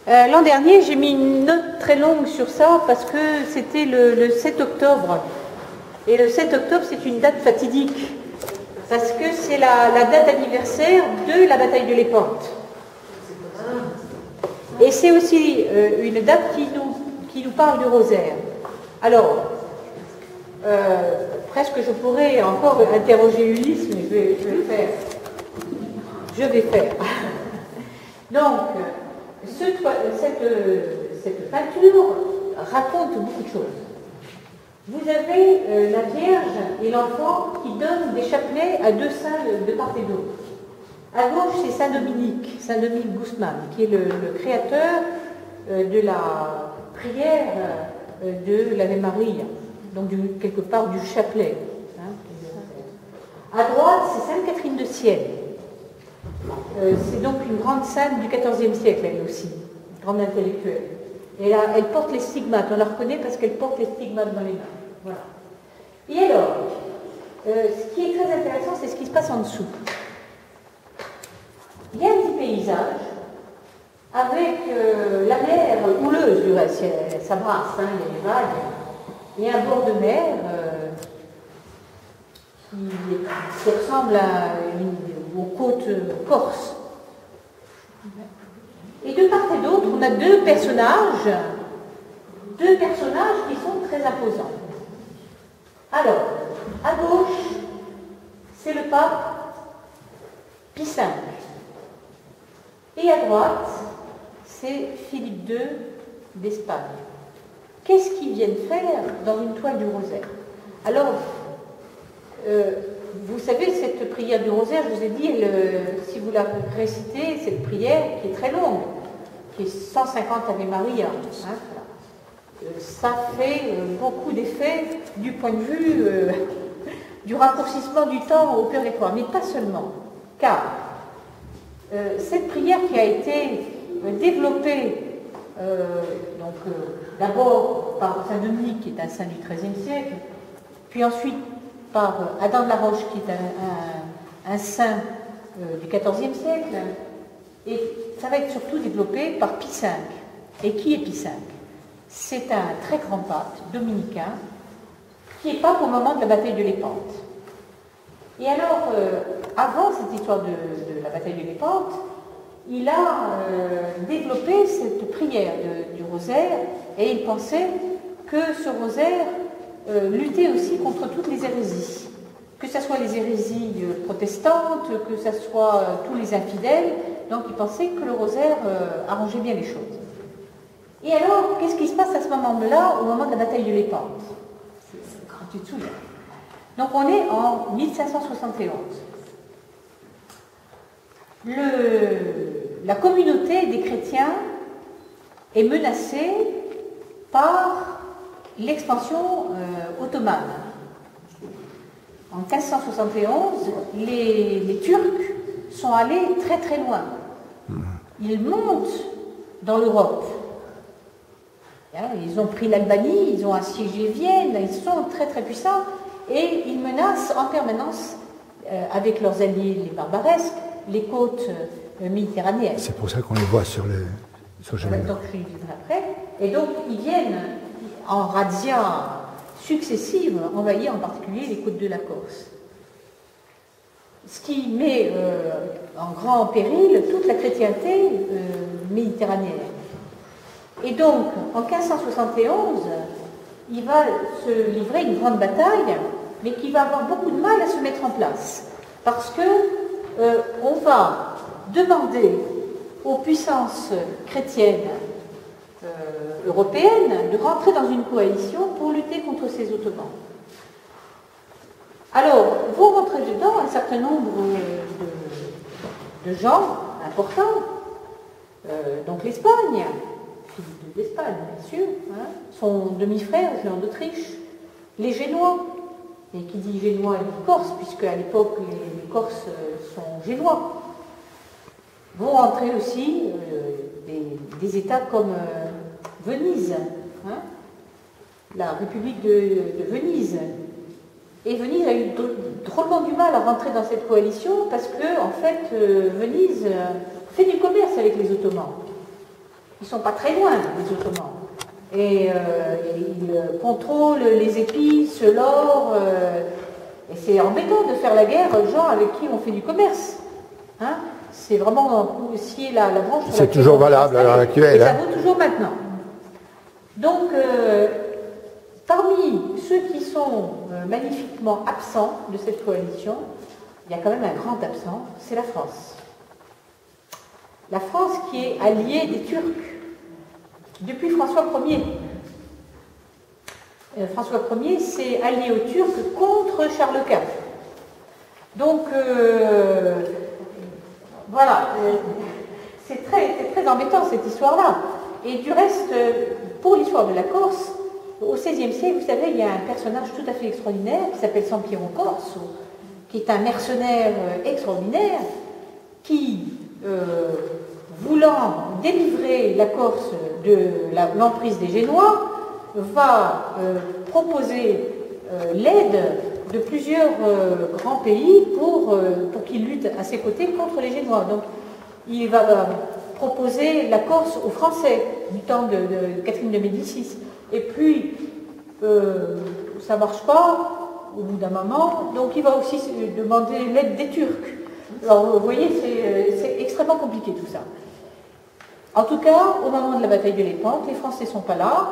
L'an dernier, j'ai mis une note très longue sur ça parce que c'était le 7 octobre. Et le 7 octobre, c'est une date fatidique parce que c'est la date anniversaire de la bataille de l'Épante. Et c'est aussi une date qui nous parle du rosaire. Alors, presque je pourrais encore interroger Ulysse, mais je vais faire. Donc, cette peinture raconte beaucoup de choses. Vous avez la Vierge et l'enfant qui donnent des chapelets à deux saints de part et d'autre. À gauche, c'est Saint-Dominique Guzman, qui est le créateur de la prière de l'Ave Maria, donc quelque part du chapelet. À droite, c'est Sainte Catherine de Sienne. C'est donc une grande sainte du XIVe siècle, elle aussi, une grande intellectuelle. Et là, elle porte les stigmates, on la reconnaît parce qu'elle porte les stigmates dans les mains. Voilà. Et alors, ce qui est très intéressant, c'est ce qui se passe en dessous. Il y a un petit paysage avec la mer houleuse, du reste, ça brasse, hein, il y a des vagues. Il y a un bord de mer qui ressemble aux côtes corses. Et de part et d'autre, on a deux personnages qui sont très imposants. Alors, à gauche, c'est le pape Pie V. Et à droite, c'est Philippe II d'Espagne. Qu'est-ce qu'ils viennent faire dans une toile du rosaire? Alors, vous savez, cette prière du rosaire, je vous ai dit, si vous la récitez, cette prière qui est très longue, qui est 150 Ave Maria, hein, ça fait beaucoup d'effets du point de vue du raccourcissement du temps au purgatoire, mais pas seulement, car cette prière qui a été développée d'abord par Saint Dominique, qui est un saint du XIIIe siècle, puis ensuite par Adam de la Roche, qui est un saint du XIVe siècle, et ça va être surtout développé par Pie V. Et qui est Pie V? C'est un très grand pape dominicain qui est pape au moment de la bataille de l'Épante. Et alors, avant cette histoire de la bataille de l'Épante, il a développé cette prière du rosaire et il pensait que ce rosaire luttait aussi contre toutes les hérésies. Que ce soit les hérésies protestantes, que ce soit tous les infidèles. Donc il pensait que le rosaire arrangeait bien les choses. Et alors, qu'est-ce qui se passe à ce moment-là, au moment de la bataille de l'Épante? Quand tu te souviens. Donc on est en 1571. La communauté des chrétiens est menacée par l'expansion ottomane. En 1571, les Turcs sont allés très très loin. Ils montent dans l'Europe. Ils ont pris l'Albanie, ils ont assiégé Vienne, ils sont très très puissants et ils menacent en permanence, avec leurs alliés les barbaresques, les côtes méditerranéennes. C'est pour ça qu'on les voit sur le chemin. Donc je viendrai après. Et donc ils viennent en razzia successives envahir en particulier les côtes de la Corse. Ce qui met en grand péril toute la chrétienté méditerranéenne. Et donc, en 1571, il va se livrer une grande bataille, mais qui va avoir beaucoup de mal à se mettre en place. Parce que on va demander aux puissances chrétiennes européennes de rentrer dans une coalition pour lutter contre ces Ottomans. Alors, vous rentrez dedans un certain nombre de gens importants, donc l'Espagne, Philippe II d'Espagne, bien sûr, hein, son demi-frère, Jean d'Autriche, les Génois, et qui dit Génois dit Corse, puisque à l'époque les Corses sont Génois. Vont entrer aussi des États comme Venise, hein, la République de Venise. Et Venise a eu drôlement du mal à rentrer dans cette coalition parce que, en fait, Venise fait du commerce avec les Ottomans. Ils ne sont pas très loin, les Ottomans. Et ils contrôlent les épices, l'or. Et c'est embêtant de faire la guerre aux gens avec qui on fait du commerce. Hein, c'est vraiment scier la branche. C'est toujours valable à l'heure actuelle. Et ça vaut toujours maintenant. Donc, parmi ceux qui sont magnifiquement absents de cette coalition, il y a quand même un grand absent, c'est la France. La France qui est alliée des Turcs depuis François Ier. François Ier s'est allié aux Turcs contre Charles Quint. Donc, voilà, c'est très embêtant cette histoire-là. Et du reste, pour l'histoire de la Corse, au XVIe siècle, vous savez, il y a un personnage tout à fait extraordinaire qui s'appelle Sampiero Corso, qui est un mercenaire extraordinaire qui, voulant délivrer la Corse de l'emprise des Génois, va proposer l'aide de plusieurs grands pays pour qu'ils luttent à ses côtés contre les Génois. Donc, il va proposer la Corse aux Français du temps de Catherine de Médicis. Et puis, ça ne marche pas au bout d'un moment, donc il va aussi demander l'aide des Turcs. Alors, vous voyez, c'est extrêmement compliqué tout ça. En tout cas, au moment de la bataille de Lépante, les Français ne sont pas là,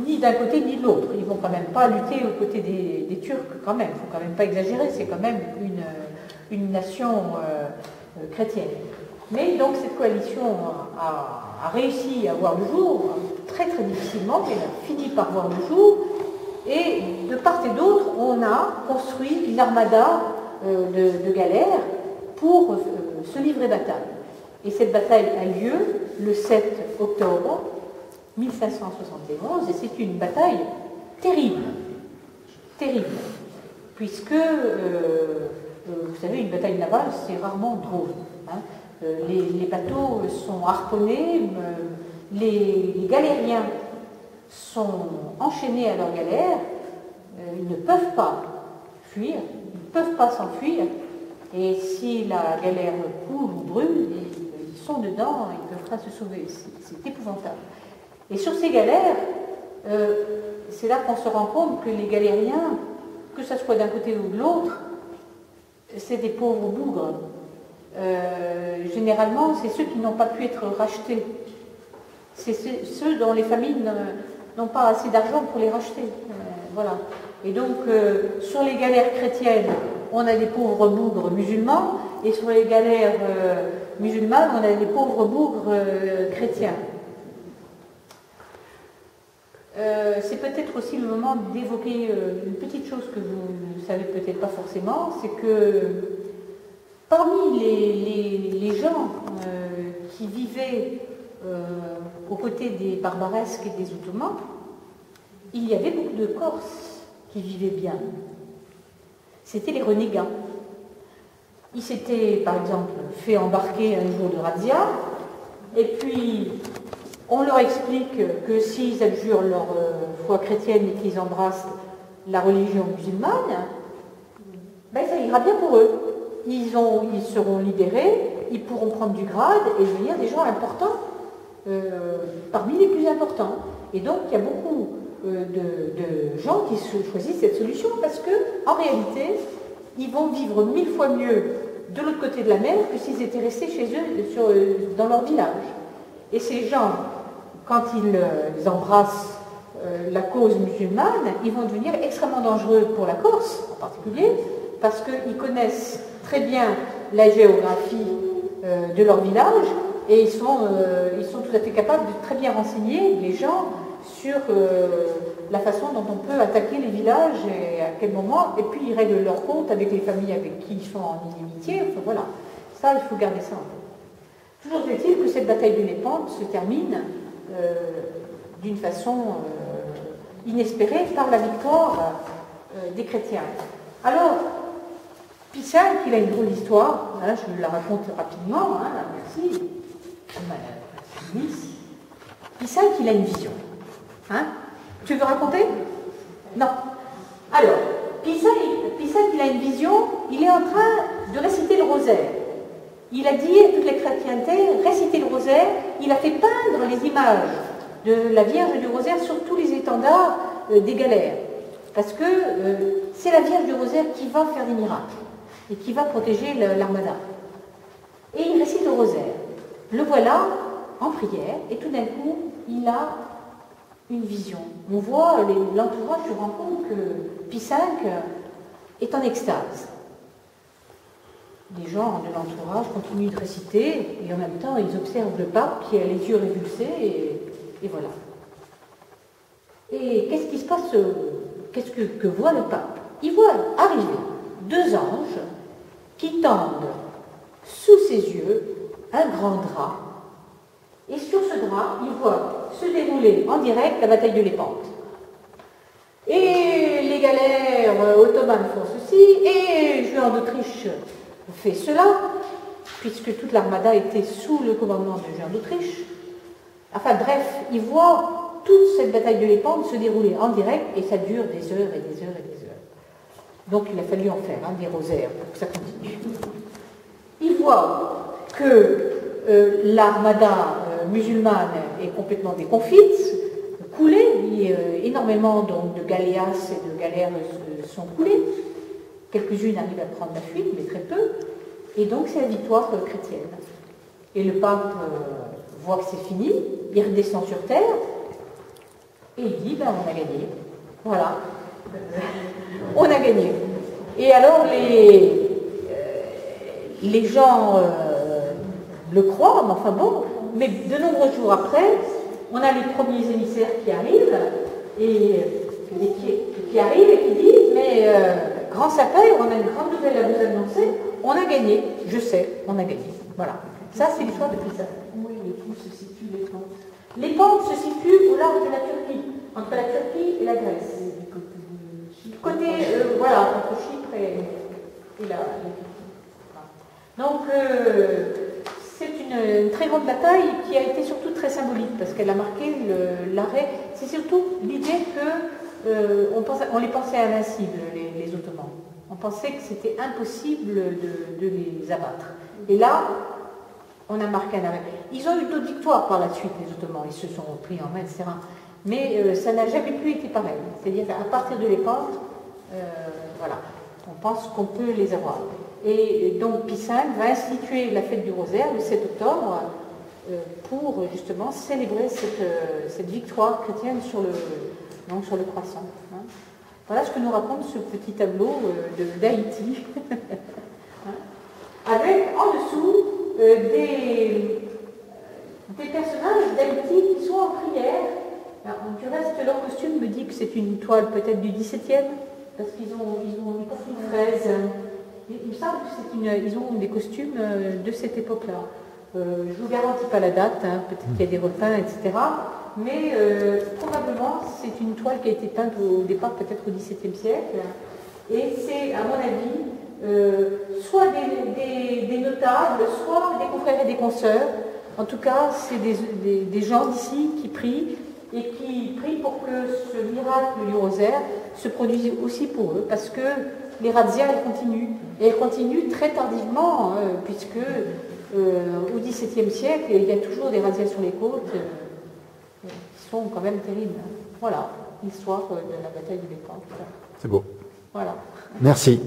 ni d'un côté ni de l'autre. Ils ne vont quand même pas lutter aux côtés des Turcs, quand même. Il ne faut quand même pas exagérer, c'est quand même une nation chrétienne. Mais donc cette coalition a réussi à voir le jour, très très difficilement, mais elle a fini par voir le jour. Et de part et d'autre, on a construit une armada de galères pour se livrer bataille. Et cette bataille a lieu le 7 octobre 1571, et c'est une bataille terrible, terrible, puisque, vous savez, une bataille navale, c'est rarement drôle. Hein. Les bateaux sont harponnés, les galériens sont enchaînés à leurs galères, ils ne peuvent pas fuir, ils ne peuvent pas s'enfuir, et si la galère coule ou brûle, ils sont dedans, ils ne peuvent pas se sauver, c'est épouvantable. Et sur ces galères, c'est là qu'on se rend compte que les galériens, que ce soit d'un côté ou de l'autre, c'est des pauvres bougres. Généralement, c'est ceux qui n'ont pas pu être rachetés. C'est ceux dont les familles n'ont pas assez d'argent pour les racheter. Voilà. Et donc, sur les galères chrétiennes, on a des pauvres bougres musulmans, et sur les galères musulmanes, on a des pauvres bougres chrétiens. C'est peut-être aussi le moment d'évoquer une petite chose que vous ne savez peut-être pas forcément, c'est que parmi les gens qui vivaient aux côtés des Barbaresques et des Ottomans, il y avait beaucoup de Corses qui vivaient bien. C'était les renégats. Ils s'étaient, par exemple, fait embarquer un jour de razzia, et puis on leur explique que s'ils adjurent leur foi chrétienne et qu'ils embrassent la religion musulmane, ben ça ira bien pour eux. Ils seront libérés, ils pourront prendre du grade et devenir des gens importants, parmi les plus importants. Et donc il y a beaucoup de gens qui choisissent cette solution parce qu'en réalité, ils vont vivre 1000 fois mieux de l'autre côté de la mer que s'ils étaient restés chez eux dans leur village. Et ces gens, quand ils embrassent la cause musulmane, ils vont devenir extrêmement dangereux pour la Corse en particulier, parce qu'ils connaissent très bien la géographie de leur village et ils sont tout à fait capables de très bien renseigner les gens sur la façon dont on peut attaquer les villages et à quel moment, et puis ils règlent leur compte avec les familles avec qui ils sont en inimitié, enfin voilà, ça il faut garder ça en tête. Toujours est-il que cette bataille de Lépante se termine d'une façon inespérée par la victoire des chrétiens. Alors, Pisac, il a une drôle d'histoire, hein, je la raconte rapidement, hein, merci. Pisac, il a une vision. Hein? Tu veux raconter? Non. Alors, Pisac, il a une vision, il est en train de réciter le rosaire. Il a dit à toute la chrétienté, récitez le rosaire. rosaire, il a fait peindre les images de la Vierge du Rosaire sur tous les étendards des galères. Parce que c'est la Vierge du Rosaire qui va faire des miracles et qui va protéger l'armada. Et il récite le rosaire. Le voilà en prière et tout d'un coup, il a une vision. On voit l'entourage se rend compte que Pie V est en extase. Les gens de l'entourage continuent de réciter et en même temps, ils observent le pape qui a les yeux révulsés et voilà. Et qu'est-ce qui se passe? Qu'est-ce que voit le pape? Il voit arriver deux anges qui tendent sous ses yeux un grand drap. Et sur ce drap, il voit se dérouler en direct la bataille de Lépante. Et les galères ottomanes font ceci, et Juan d'Autriche fait cela, puisque toute l'armada était sous le commandement de Juan d'Autriche. Enfin bref, il voit toute cette bataille de Lépante se dérouler en direct, et ça dure des heures et des heures et des heures. Donc il a fallu en faire des rosaires pour que ça continue. Il voit que l'armada musulmane est complètement déconfite, coulée, énormément donc, de galéas et de galères sont coulées. Quelques-unes arrivent à prendre la fuite, mais très peu. Et donc c'est la victoire chrétienne. Et le pape voit que c'est fini, il redescend sur terre, et il dit, ben, on a gagné. Voilà. On a gagné. Et alors les gens le croient, mais enfin bon, mais de nombreux jours après, on a les premiers émissaires qui arrivent, et qui disent, mais grand sapin, on a une grande nouvelle à vous annoncer, on a gagné, je sais, on a gagné. Voilà. Ça, c'est l'histoire de Pie V. Oui, où se situent les pentes? Les pentes se situent au large de la Turquie, entre la Turquie et la Grèce. Du côté, voilà, entre Chypre et la Turquie. Donc, c'est une très grande bataille qui a été surtout très symbolique, parce qu'elle a marqué l'arrêt. C'est surtout l'idée qu'on les pensait invincibles, les Ottomans. On pensait que c'était impossible de les abattre. Et là, on a marqué un arrêt. Ils ont eu d'autres victoires par la suite, les Ottomans. Ils se sont pris en main, etc. Mais ça n'a jamais plus été pareil. C'est-à-dire qu'à partir de Lépante, voilà, on pense qu'on peut les avoir. Et donc Pie V va instituer la fête du Rosaire le 7 octobre pour justement célébrer cette victoire chrétienne sur le croissant. Hein. Voilà ce que nous raconte ce petit tableau d'Haïti. Avec en dessous des personnages d'Haïti qui sont en prière. Alors, du reste, leur costume me dit que c'est une toile peut-être du XVIIe, parce qu'ils ont une fraise. Il me semble qu'ils ont des costumes de cette époque-là. Je ne vous garantis pas la date, hein, peut-être qu'il y a des repeints, etc. Mais probablement, c'est une toile qui a été peinte au départ peut-être au XVIIe siècle. Et c'est, à mon avis, soit des notables, soit des confrères et des consoeurs. En tout cas, c'est des gens d'ici qui prient et qui prient pour que ce miracle du rosaire se produise aussi pour eux, parce que les razzias, elles continuent. Et elles continuent très tardivement, puisque au XVIIe siècle, il y a toujours des razzias sur les côtes qui sont quand même terribles. Voilà, l'histoire de la bataille de Lépante. C'est beau. Voilà. Merci.